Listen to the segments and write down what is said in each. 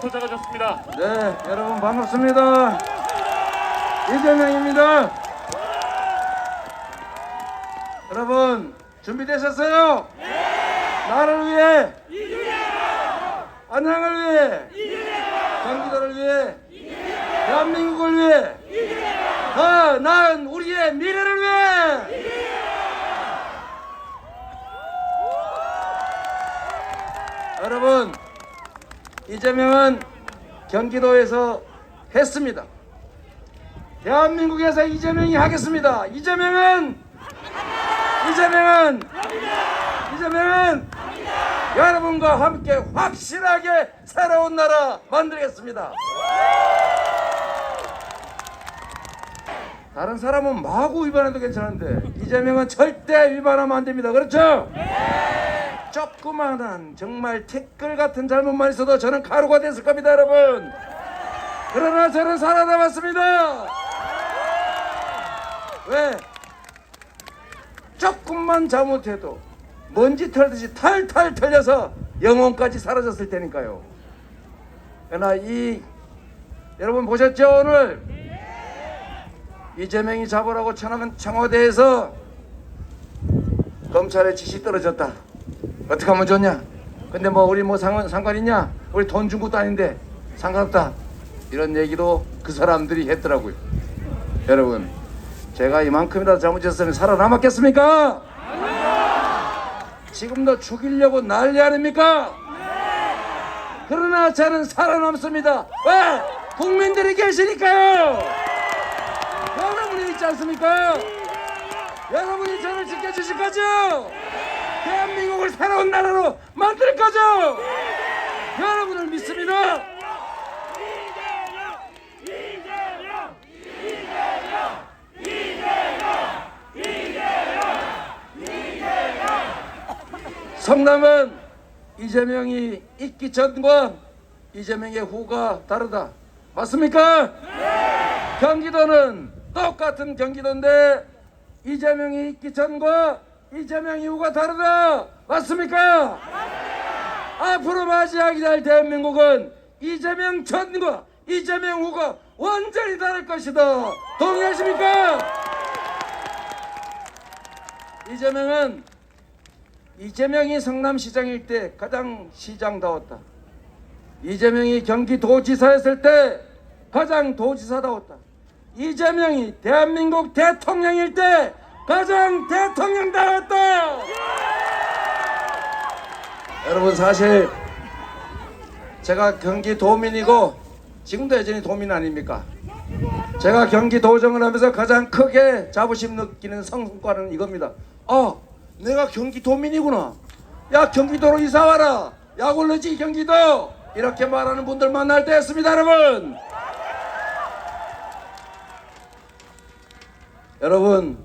도착하셨습니다. 네, 여러분 반갑습니다. 이재명입니다. 여러분 준비되셨어요? 네. 나를 위해, 안양을 위해, 경기도를 위해, 대한민국을 위해, 더 나은 우리의 미래를 위해. 여러분, 이재명은 경기도에서 했습니다. 대한민국에서 이재명이 하겠습니다. 이재명은 여러분과 함께 확실하게 새로운 나라 만들겠습니다. 다른 사람은 마구 위반해도 괜찮은데 이재명은 절대 위반하면 안 됩니다. 그렇죠? 조그마한 정말 티끌 같은 잘못만 있어도 저는 가루가 됐을 겁니다, 여러분. 그러나 저는 살아남았습니다. 왜? 조금만 잘못해도 먼지 털듯이 탈탈 털려서 영혼까지 사라졌을 테니까요. 그러나 여러분 보셨죠? 오늘 이재명이 잡으라고 청하는 청와대에서 검찰의 지시 떨어졌다. 어떻게 하면 좋냐? 근데 뭐 우리 뭐 상관 있냐? 우리 돈 준 것도 아닌데 상관없다. 이런 얘기도 그 사람들이 했더라고요. 여러분, 제가 이만큼이라도 잘못했으면 살아남았겠습니까? 지금도 죽이려고 난리 아닙니까? 그러나 저는 살아남습니다. 왜? 국민들이 계시니까요. 여러분이 있지 않습니까? 여러분이 저를 지켜주실 거죠? 대한민국을 새로운 나라로 만들 거죠? 여러분을 믿습니다. 성남은 이재명이 있기 전과 이재명의 후가 다르다. 맞습니까? 네. 경기도는 똑같은 경기도인데 이재명이 있기 전과 이재명 이후가 다르다. 맞습니까? 앞으로 맞이하게 될 대한민국은 이재명 전과 이재명 후가 완전히 다를 것이다. 동의하십니까? 이재명이 성남시장일 때 가장 시장다웠다. 이재명이 경기도지사였을 때 가장 도지사다웠다. 이재명이 대한민국 대통령일 때 가장 대통령다웠다. 여러분, 사실 제가 경기도민이고 지금도 여전히 도민 아닙니까? 제가 경기도정을 하면서 가장 크게 자부심 느끼는 성과는 이겁니다. 내가 경기도민이구나. 야, 경기도로 이사와라. 약 올르지 경기도. 이렇게 말하는 분들 만날 때였습니다, 여러분. 여러분,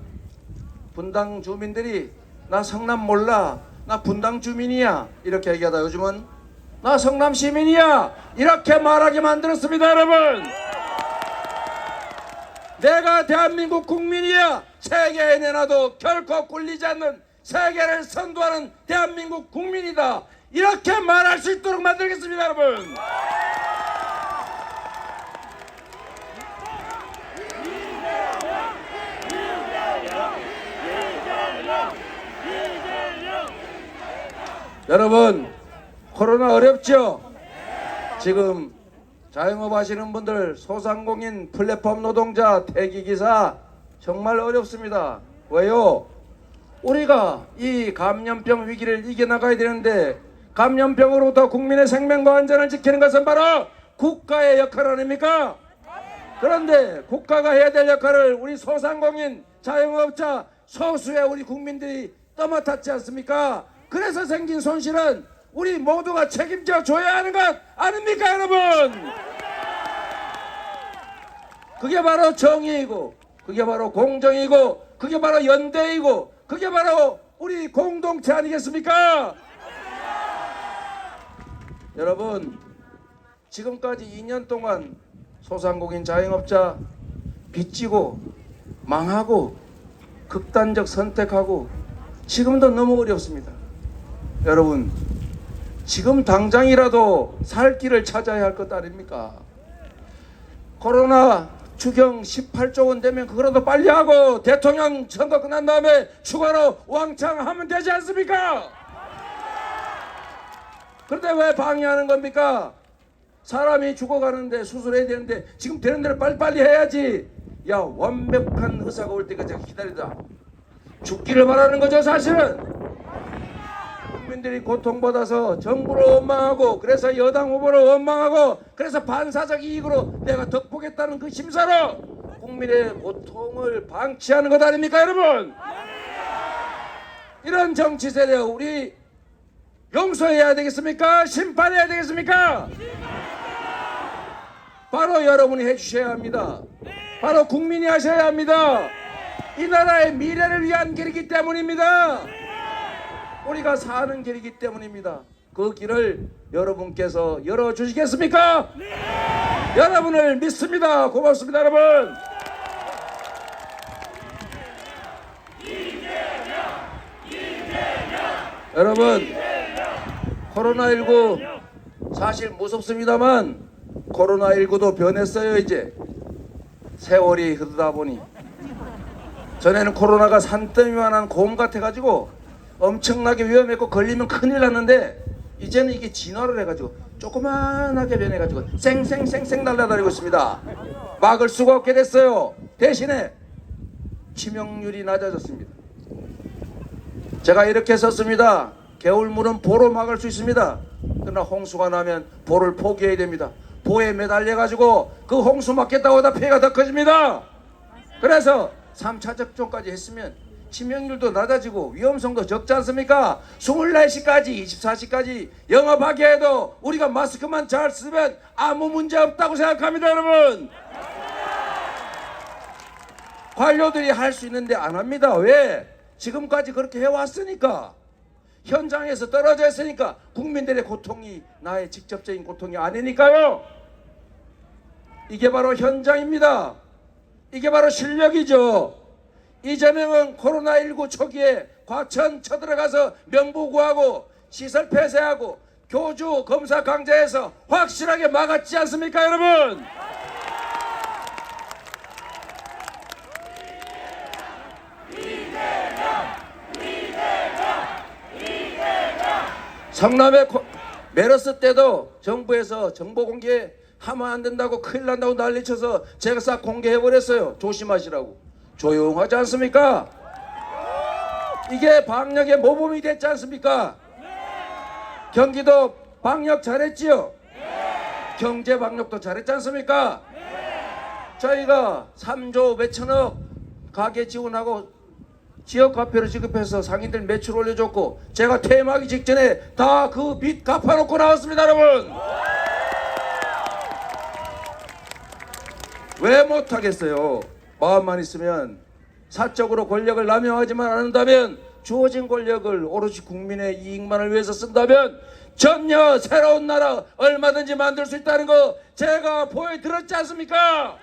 분당 주민들이 나 성남 몰라, 나 분당 주민이야 이렇게 얘기하다 요즘은 나 성남 시민이야 이렇게 말하게 만들었습니다. 여러분, 내가 대한민국 국민이야, 세계에 내놔도 결코 꿀리지 않는 세계를 선도하는 대한민국 국민이다 이렇게 말할 수 있도록 만들겠습니다. 여러분, 여러분, 코로나 어렵죠? 지금 자영업 하시는 분들, 소상공인, 플랫폼 노동자, 대기기사 정말 어렵습니다. 왜요? 우리가 이 감염병 위기를 이겨나가야 되는데 감염병으로부터 국민의 생명과 안전을 지키는 것은 바로 국가의 역할 아닙니까? 그런데 국가가 해야 될 역할을 우리 소상공인, 자영업자, 소수의 우리 국민들이 떠맡았지 않습니까? 그래서 생긴 손실은 우리 모두가 책임져 줘야 하는 것 아닙니까, 여러분? 그게 바로 정의이고, 그게 바로 공정이고, 그게 바로 연대이고, 그게 바로 우리 공동체 아니겠습니까? 여러분, 지금까지 2년 동안 소상공인 자영업자 빚지고 망하고 극단적 선택하고 지금도 너무 어렵습니다. 여러분, 지금 당장이라도 살 길을 찾아야 할 것 아닙니까? 코로나 추경 18조 원 되면 그거라도 빨리 하고 대통령 선거 끝난 다음에 추가로 왕창 하면 되지 않습니까? 그런데 왜 방해하는 겁니까? 사람이 죽어가는데 수술해야 되는데 지금 되는 대로 빨리빨리 해야지. 야, 완벽한 의사가 올 때까지 기다리다 죽기를 바라는 거죠. 사실은 국민들이 고통받아서 정부를 원망하고, 그래서 여당 후보를 원망하고, 그래서 반사적 이익으로 내가 덕보겠다는 그 심사로 국민의 고통을 방치하는 것 아닙니까, 여러분? 이런 정치 세력 우리 용서해야 되겠습니까? 심판해야 되겠습니까? 바로 여러분이 해주셔야 합니다. 바로 국민이 하셔야 합니다. 이 나라의 미래를 위한 길이기 때문입니다. 우리가 사는 길이기 때문입니다. 그 길을 여러분께서 열어주시겠습니까? 여러분을 믿습니다. 고맙습니다, 여러분. 여러분, 코로나19 사실 무섭습니다만 코로나19도 변했어요. 이제 세월이 흐르다 보니 전에는 코로나가 산더미만한 곰 같아가지고 엄청나게 위험했고 걸리면 큰일 났는데 이제는 이게 진화를 해가지고 조그만하게 변해가지고 쌩쌩쌩쌩 날아다니고 있습니다. 막을 수가 없게 됐어요. 대신에 치명률이 낮아졌습니다. 제가 이렇게 썼습니다. 겨울물은 보로 막을 수 있습니다. 그러나 홍수가 나면 보를 포기해야 됩니다. 보에 매달려가지고 그 홍수 막겠다고 하다 피해가 더 커집니다. 그래서 3차 접종까지 했으면 치명률도 낮아지고 위험성도 적지 않습니까? 24시까지 24시까지 영업하게 해도 우리가 마스크만 잘 쓰면 아무 문제 없다고 생각합니다. 여러분, 관료들이 할 수 있는데 안 합니다. 왜? 지금까지 그렇게 해왔으니까, 현장에서 떨어져 있으니까. 국민들의 고통이 나의 직접적인 고통이 아니니까요. 이게 바로 현장입니다. 이게 바로 실력이죠. 이재명은 코로나19 초기에 과천 쳐들어가서 명부 구하고 시설 폐쇄하고 교주 검사 강제해서 확실하게 막았지 않습니까, 여러분? 성남의 메르스 때도 정부에서 정보 공개 하면 안 된다고 큰일 난다고 난리쳐서 제가 싹 공개해버렸어요. 조심하시라고. 조용하지 않습니까? 이게 방역의 모범이 됐지 않습니까? 경기도 방역 잘했지요? 경제 방역도 잘했지 않습니까? 저희가 3조 몇천억 가계 지원하고 지역화폐로 지급해서 상인들 매출 올려줬고, 제가 퇴임하기 직전에 다 그 빚 갚아놓고 나왔습니다. 여러분, 왜 못하겠어요? 마음만 있으면. 사적으로 권력을 남용하지만 않는다면, 주어진 권력을 오로지 국민의 이익만을 위해서 쓴다면 전혀 새로운 나라 얼마든지 만들 수 있다는 거 제가 보여드렸지 않습니까?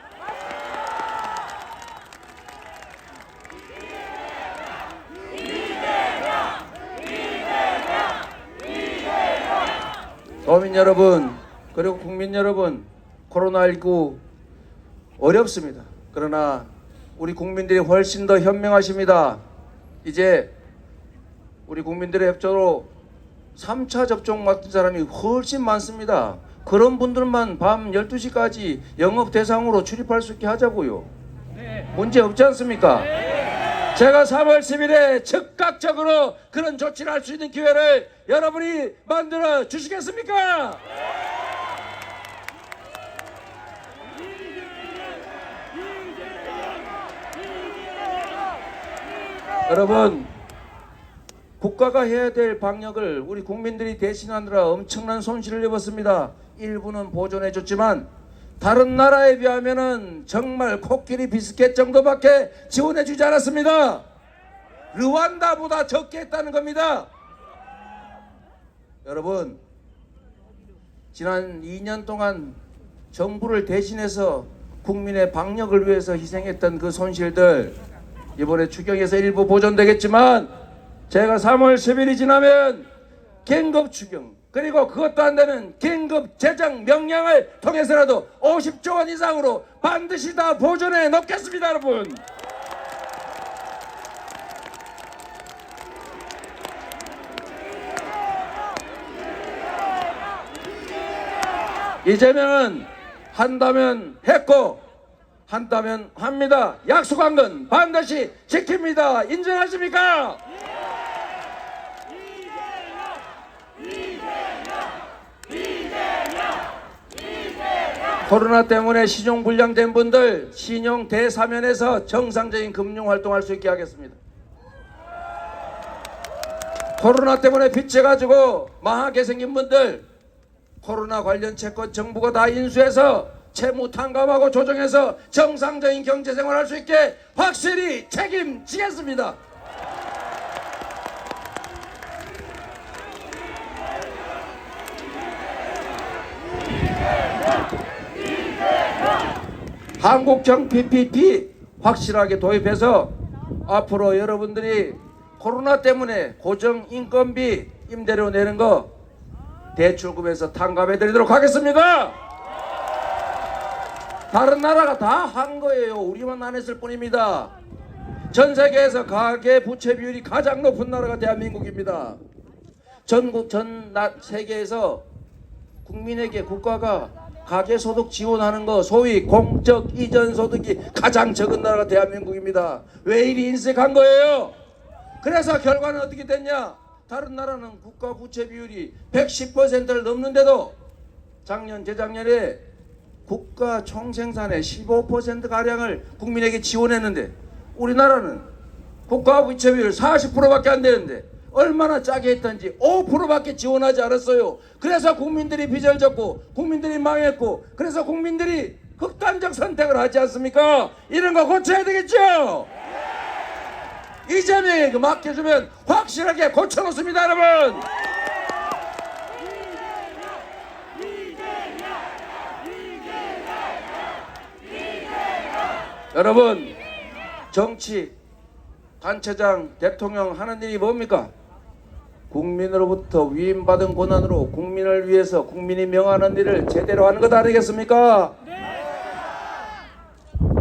서민 여러분, 그리고 국민 여러분, 코로나19 어렵습니다. 그러나 우리 국민들이 훨씬 더 현명하십니다. 이제 우리 국민들의 협조로 3차 접종 맞은 사람이 훨씬 많습니다. 그런 분들만 밤 12시까지 영업 대상으로 출입할 수 있게 하자고요. 문제 없지 않습니까? 제가 3월 10일에 즉각적으로 그런 조치를 할 수 있는 기회를 여러분이 만들어 주시겠습니까? 여러분, 국가가 해야 될 방역을 우리 국민들이 대신하느라 엄청난 손실을 입었습니다. 일부는 보존해 줬지만 다른 나라에 비하면은 정말 코끼리 비스켓 정도밖에 지원해 주지 않았습니다. 르완다보다 적게 했다는 겁니다. 여러분, 지난 2년 동안 정부를 대신해서 국민의 방역을 위해서 희생했던 그 손실들 이번에 추경에서 일부 보존되겠지만, 제가 3월 10일이 지나면 긴급 추경 그리고 그것도 안 되면 긴급 재정 명령을 통해서라도 50조 원 이상으로 반드시 다 보존해 놓겠습니다, 여러분. 이재명은 한다면 했고 한다면 합니다. 약속한 건 반드시 지킵니다. 인정하십니까? 코로나 때문에 신용 불량된 분들 신용 대사면에서 정상적인 금융 활동할 수 있게 하겠습니다. 코로나 때문에 빚져 가지고 망하게 생긴 분들 코로나 관련 채권 정부가 다 인수해서 채무 탕감하고 조정해서 정상적인 경제 생활할 수 있게 확실히 책임지겠습니다. 한국형 PPP 확실하게 도입해서 앞으로 여러분들이 코로나 때문에 고정인건비 임대료 내는 거 대출금에서 탕감해 드리도록 하겠습니다. 다른 나라가 다 한 거예요. 우리만 안 했을 뿐입니다. 전 세계에서 가계 부채 비율이 가장 높은 나라가 대한민국입니다. 전 세계에서 국민에게 국가가 가계소득 지원하는 거 소위 공적 이전 소득이 가장 적은 나라가 대한민국입니다. 왜 이리 인색한 거예요? 그래서 결과는 어떻게 됐냐? 다른 나라는 국가 부채 비율이 110%를 넘는데도 작년 재작년에 국가 총생산의 15%가량을 국민에게 지원했는데 우리나라는 국가 부채 비율 40%밖에 안 되는데 얼마나 짜게 했던지 5%밖에 지원하지 않았어요. 그래서 국민들이 빚을 졌고 국민들이 망했고 그래서 국민들이 극단적 선택을 하지 않습니까? 이런 거 고쳐야 되겠죠? 이재명에게 맡겨주면 확실하게 고쳐놓습니다, 여러분. 여러분, 정치, 단체장, 대통령 하는 일이 뭡니까? 국민으로부터 위임받은 권한으로 국민을 위해서 국민이 명하는 일을 제대로 하는 것 아니겠습니까?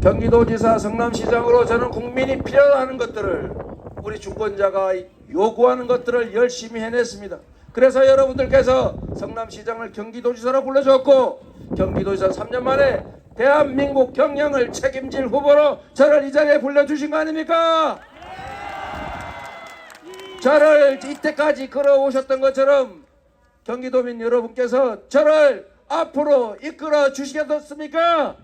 경기도지사, 성남시장으로 저는 국민이 필요하는 것들을 우리 주권자가 요구하는 것들을 열심히 해냈습니다. 그래서 여러분들께서 성남시장을 경기도지사로 불러줬고 경기도지사 3년 만에 대한민국 경영을 책임질 후보로 저를 이 자리에 불러주신 거 아닙니까? 저를 이때까지 걸어오셨던 것처럼 경기도민 여러분께서 저를 앞으로 이끌어 주시겠습니까?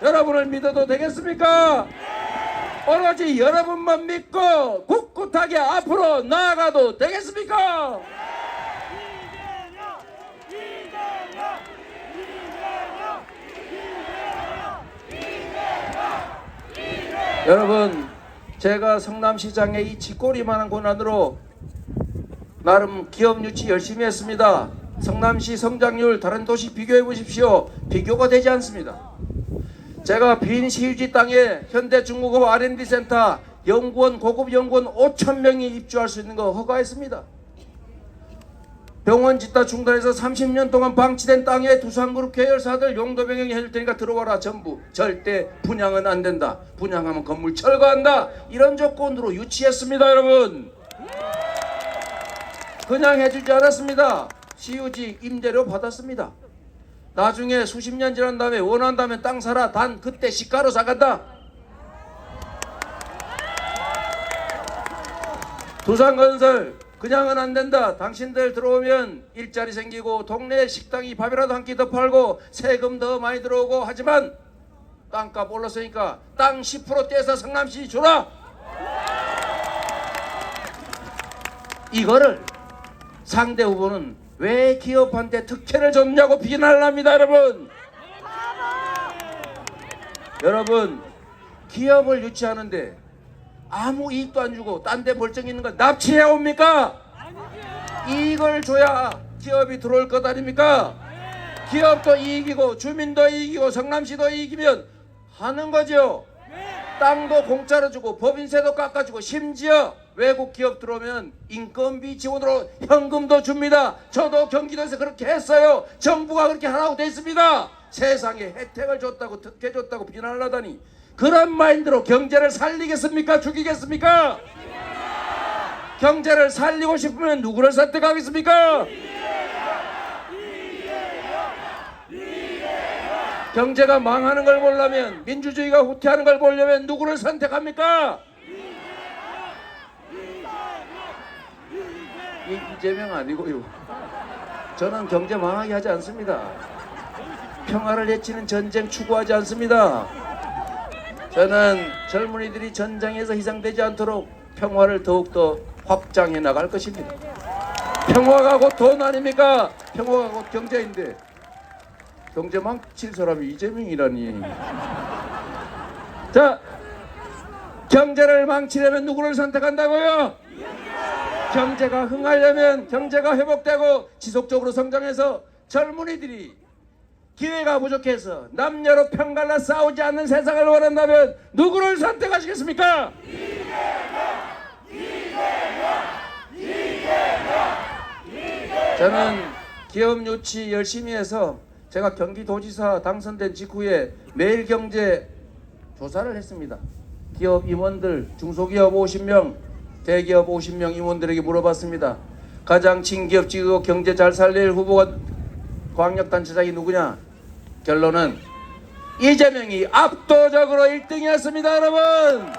여러분을 믿어도 되겠습니까? 오로지 여러분만 믿고 꿋꿋하게 앞으로 나아가도 되겠습니까? 여러분, 제가 성남시장의 이 쥐꼬리만한 권한으로 나름 기업 유치 열심히 했습니다. 성남시 성장률 다른 도시 비교해 보십시오. 비교가 되지 않습니다. 제가 빈 시유지 땅에 현대중공업 R&D 센터 연구원, 고급 연구원 5,000명이 입주할 수 있는 거 허가했습니다. 병원 짓다 중단해서 30년 동안 방치된 땅에 두산그룹 계열사들 용도 변경해 줄 테니까 들어와라. 전부 절대 분양은 안 된다. 분양하면 건물 철거한다. 이런 조건으로 유치했습니다, 여러분. 그냥 해주지 않았습니다. 시유지 임대료 받았습니다. 나중에 수십 년 지난 다음에 원한다면 땅 사라. 단 그때 시가로 사간다. 두산건설 그냥은 안 된다. 당신들 들어오면 일자리 생기고 동네 식당이 밥이라도 한 끼 더 팔고 세금 더 많이 들어오고 하지만 땅값 올랐으니까 땅 10% 떼서 성남시 주라. 이거를 상대 후보는 왜 기업한테 특혜를 줬냐고 비난을 합니다, 여러분. 여러분, 기업을 유치하는데 아무 이익도 안 주고 딴 데 멀쩡히 있는 거 납치해 옵니까? 이익을 줘야 기업이 들어올 것 아닙니까? 기업도 이익이고 주민도 이익이고 성남시도 이익이면 하는 거죠. 땅도 공짜로 주고 법인세도 깎아주고 심지어 외국 기업 들어오면 인건비 지원으로 현금도 줍니다. 저도 경기도에서 그렇게 했어요. 정부가 그렇게 하라고 돼 있습니다. 세상에 혜택을 줬다고 특혜 줬다고 비난을 하다니 그런 마인드로 경제를 살리겠습니까? 죽이겠습니까? 경제를 살리고 싶으면 누구를 선택하겠습니까? 경제가 망하는 걸 보려면, 민주주의가 후퇴하는 걸 보려면 누구를 선택합니까? 이재명 아니고요. 저는 경제 망하게 하지 않습니다. 평화를 해치는 전쟁 추구하지 않습니다. 저는 젊은이들이 전장에서 희생되지 않도록 평화를 더욱더 확장해 나갈 것입니다. 평화가 곧 돈 아닙니까? 평화가 곧 경제인데 경제 망칠 사람이 이재명이라니. 자, 경제를 망치려면 누구를 선택한다고요? 경제가 흥하려면, 경제가 회복되고 지속적으로 성장해서 젊은이들이 기회가 부족해서 남녀로 편갈라 싸우지 않는 세상을 원한다면 누구를 선택하시겠습니까? 저는 기업 유치 열심히 해서 제가 경기도지사 당선된 직후에 매일경제 조사를 했습니다. 기업 임원들, 중소기업 50명, 대기업 50명 임원들에게 물어봤습니다. 가장 친기업지고 경제 잘 살릴 후보가 광역단체장이 누구냐? 결론은 이재명이 압도적으로 1등이었습니다. 여러분,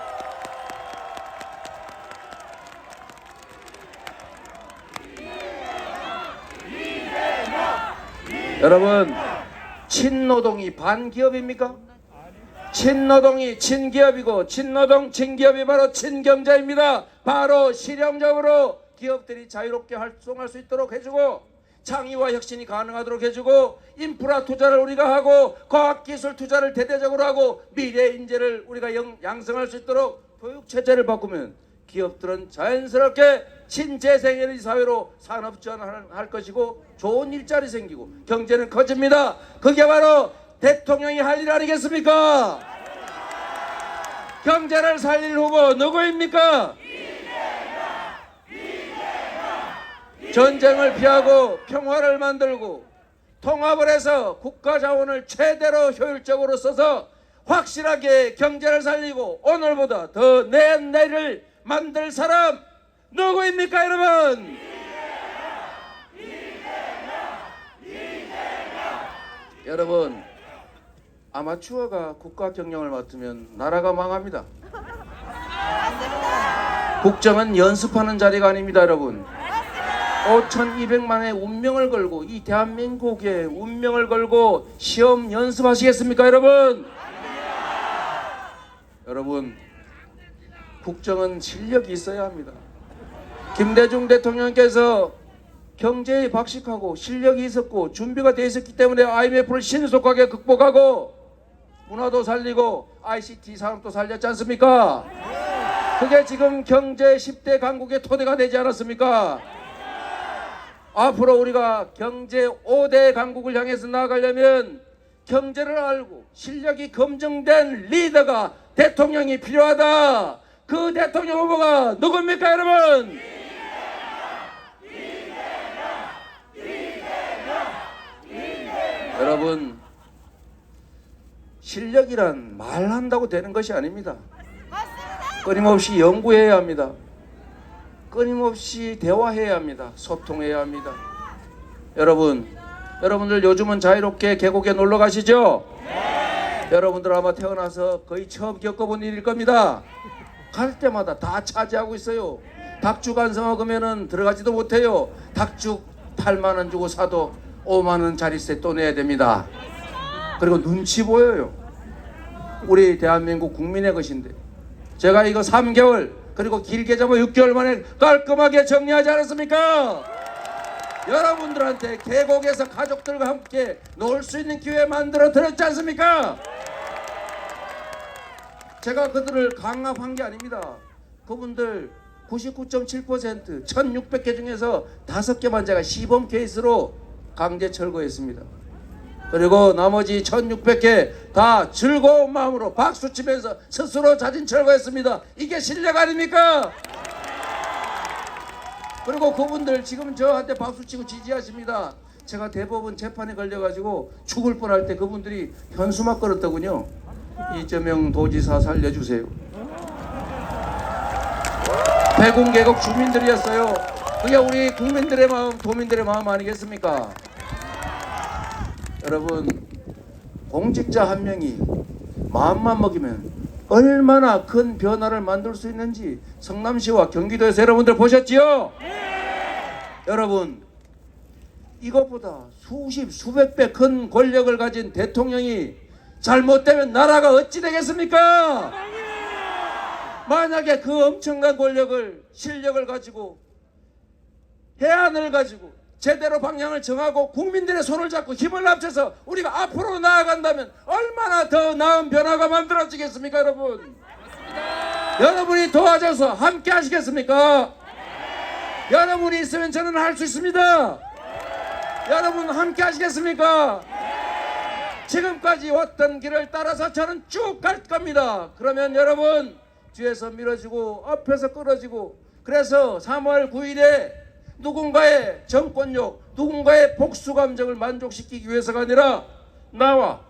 여러분, 친노동이 반기업입니까? 친노동이 친기업이고 친노동 친기업이 바로 친경제입니다. 바로 실용적으로 기업들이 자유롭게 활동할 수 있도록 해주고 창의와 혁신이 가능하도록 해주고 인프라 투자를 우리가 하고 과학기술 투자를 대대적으로 하고 미래 인재를 우리가 양성할 수 있도록 교육체제를 바꾸면 기업들은 자연스럽게 신재생에너지 사회로 산업 전환할 것이고 좋은 일자리 생기고 경제는 커집니다. 그게 바로 대통령이 할 일 아니겠습니까? 경제를 살릴 후보 누구입니까? 전쟁을 피하고 평화를 만들고 통합을 해서 국가 자원을 최대로 효율적으로 써서 확실하게 경제를 살리고 오늘보다 더 내일을 만들 사람 누구입니까, 여러분? 여러분, 아마추어가 국가 경영을 맡으면 나라가 망합니다. 국정은 연습하는 자리가 아닙니다, 여러분. 5,200만의 운명을 걸고 이 대한민국의 운명을 걸고 시험 연습하시겠습니까, 여러분? 여러분, 국정은 실력이 있어야 합니다. 김대중 대통령께서 경제에 박식하고 실력이 있었고 준비가 돼 있었기 때문에 IMF를 신속하게 극복하고 문화도 살리고 ICT 산업도 살렸지 않습니까? 그게 지금 경제 10대 강국의 토대가 되지 않았습니까? 앞으로 우리가 경제 5대 강국을 향해서 나아가려면 경제를 알고 실력이 검증된 리더가 대통령이 필요하다. 그 대통령 후보가 누굽니까, 여러분? 여러분, 실력이란 말한다고 되는 것이 아닙니다. 끊임없이 연구해야 합니다. 끊임없이 대화해야 합니다. 소통해야 합니다. 여러분들 요즘은 자유롭게 계곡에 놀러 가시죠? 네. 여러분들 아마 태어나서 거의 처음 겪어본 일일 겁니다. 갈 때마다 다 차지하고 있어요. 닭죽 안서 먹으면은 들어가지도 못해요. 닭죽 8만 원 주고 사도 5만 원 자릿세 또 내야 됩니다. 그리고 눈치 보여요. 우리 대한민국 국민의 것인데 제가 이거 3개월 그리고 길게 잡아 6개월 만에 깔끔하게 정리하지 않았습니까? 여러분들한테 계곡에서 가족들과 함께 놀 수 있는 기회 만들어 드렸지 않습니까? 제가 그들을 강압한 게 아닙니다. 그분들 99.7% 1600개 중에서 5개만 제가 시범 케이스로 강제 철거했습니다. 그리고 나머지 1600개 다 즐거운 마음으로 박수치면서 스스로 자진 철거했습니다. 이게 실력 아닙니까? 그리고 그분들 지금 저한테 박수치고 지지하십니다. 제가 대법원 재판에 걸려가지고 죽을 뻔할 때 그분들이 현수막 걸었더군요. 이재명 도지사 살려주세요. 대궁계곡 주민들이었어요. 그게 우리 국민들의 마음, 도민들의 마음 아니겠습니까? 여러분, 공직자 한 명이 마음만 먹이면 얼마나 큰 변화를 만들 수 있는지 성남시와 경기도에서 여러분들 보셨지요? 여러분, 이것보다 수백 배 큰 권력을 가진 대통령이 잘못되면 나라가 어찌 되겠습니까? 만약에 그 엄청난 권력을, 실력을 가지고 해안을 가지고 제대로 방향을 정하고 국민들의 손을 잡고 힘을 합쳐서 우리가 앞으로 나아간다면 얼마나 더 나은 변화가 만들어지겠습니까, 여러분? 여러분이 도와줘서 함께 하시겠습니까? 여러분이 있으면 저는 할 수 있습니다. 여러분 함께 하시겠습니까? 지금까지 왔던 길을 따라서 저는 쭉 갈 겁니다. 그러면 여러분 뒤에서 밀어주고 앞에서 끌어주고, 그래서 3월 9일에 누군가의 정권욕, 누군가의 복수감정을 만족시키기 위해서가 아니라 나와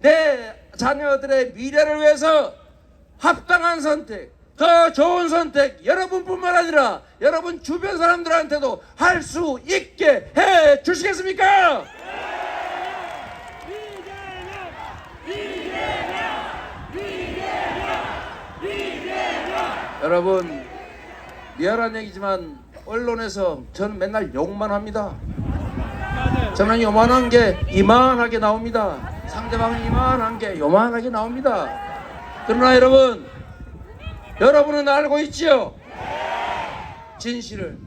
내 자녀들의 미래를 위해서 합당한 선택, 더 좋은 선택, 여러분뿐만 아니라 여러분 주변 사람들한테도 할 수 있게 해 주시겠습니까? 여러분, 미안한 얘기지만 언론에서 저는 맨날 욕만 합니다. 저는 요만한 게 이만하게 나옵니다. 상대방은 이만한 게 요만하게 나옵니다. 그러나 여러분은 알고 있지요? 진실을,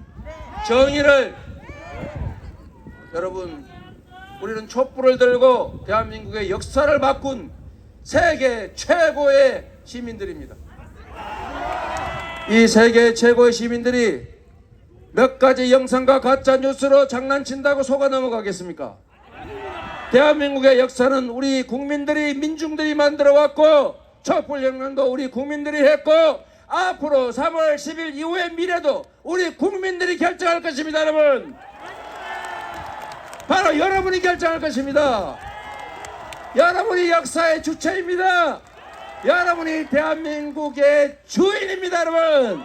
정의를. 여러분, 우리는 촛불을 들고 대한민국의 역사를 바꾼 세계 최고의 시민들입니다. 이 세계 최고의 시민들이 몇 가지 영상과 가짜 뉴스로 장난친다고 속아 넘어가겠습니까? 대한민국의 역사는 우리 국민들이, 민중들이 만들어 왔고, 촛불혁명도 우리 국민들이 했고, 앞으로 3월 10일 이후의 미래도 우리 국민들이 결정할 것입니다. 여러분, 바로 여러분이 결정할 것입니다. 여러분이 역사의 주체입니다. 여러분이 대한민국의 주인입니다. 여러분,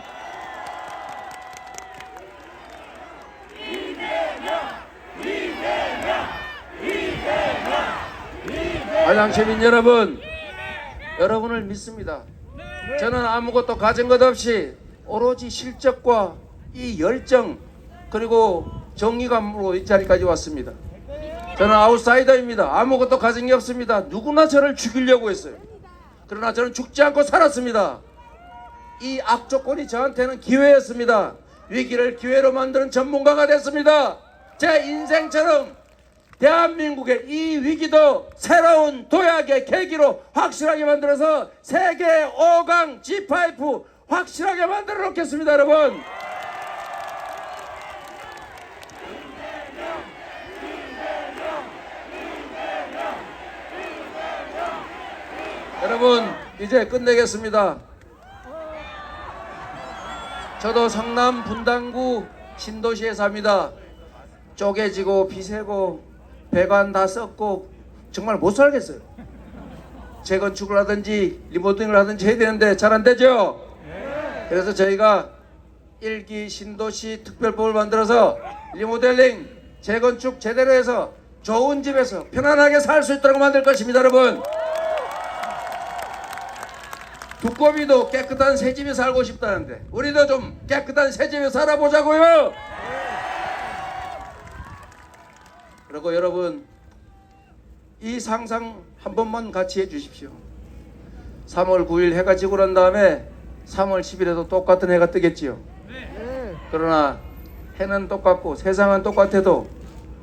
안양 시민 여러분, 여러분을 믿습니다. 저는 아무것도 가진 것 없이 오로지 실적과 이 열정 그리고 정의감으로 이 자리까지 왔습니다. 저는 아웃사이더입니다. 아무것도 가진 게 없습니다. 누구나 저를 죽이려고 했어요. 그러나 저는 죽지 않고 살았습니다. 이 악조건이 저한테는 기회였습니다. 위기를 기회로 만드는 전문가가 됐습니다. 제 인생처럼 대한민국의 이 위기도 새로운 도약의 계기로 확실하게 만들어서 세계 5강 G5 확실하게 만들어 놓겠습니다. 여러분, 여러분 이제 끝내겠습니다. 저도 성남 분당구 신도시에 삽니다. 쪼개지고 비세고 배관 다 썩고 정말 못 살겠어요. 재건축을 하든지 리모델링을 하든지 해야 되는데 잘 안 되죠. 그래서 저희가 1기 신도시 특별법을 만들어서 리모델링, 재건축 제대로 해서 좋은 집에서 편안하게 살 수 있도록 만들 것입니다. 여러분, 두꺼비도 깨끗한 새 집에 살고 싶다는데 우리도 좀 깨끗한 새 집에 살아보자고요. 그리고 여러분, 이 상상 한 번만 같이 해주십시오. 3월 9일 해가 지고 난 다음에 3월 10일에도 똑같은 해가 뜨겠지요. 그러나 해는 똑같고 세상은 똑같아도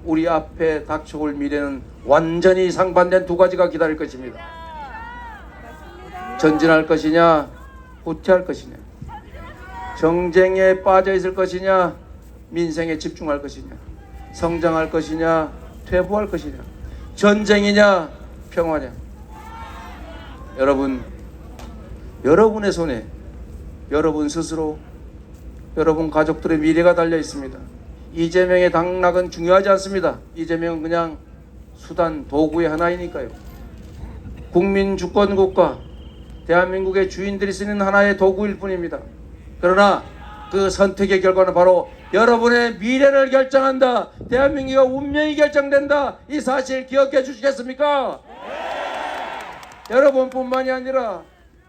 우리 앞에 닥쳐올 미래는 완전히 상반된 두 가지가 기다릴 것입니다. 전진할 것이냐, 후퇴할 것이냐, 경쟁에 빠져 있을 것이냐, 민생에 집중할 것이냐, 성장할 것이냐, 퇴보할 것이냐, 전쟁이냐, 평화냐. 여러분, 여러분의 손에 여러분 스스로 여러분 가족들의 미래가 달려 있습니다. 이재명의 당락은 중요하지 않습니다. 이재명은 그냥 수단 도구의 하나이니까요. 국민 주권 국가, 대한민국의 주인들이 쓰는 하나의 도구일 뿐입니다. 그러나 그 선택의 결과는 바로 여러분의 미래를 결정한다. 대한민국의 운명이 결정된다. 이 사실 기억해 주시겠습니까? 여러분뿐만이 아니라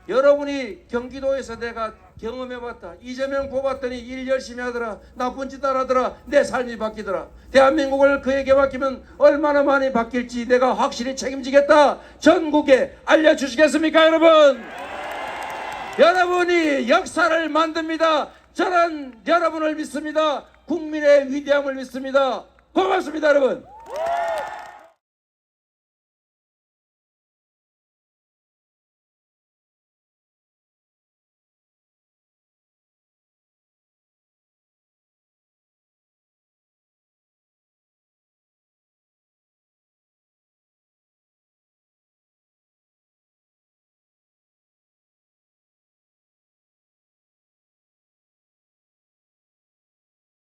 여러분이 경기도에서 내가 경험해봤다. 이재명 뽑았더니 일 열심히 하더라. 나쁜 짓 안 하더라. 내 삶이 바뀌더라. 대한민국을 그에게 맡기면 얼마나 많이 바뀔지 내가 확실히 책임지겠다. 전국에 알려주시겠습니까 여러분? 여러분이 역사를 만듭니다. 저는 여러분을 믿습니다. 국민의 위대함을 믿습니다. 고맙습니다 여러분.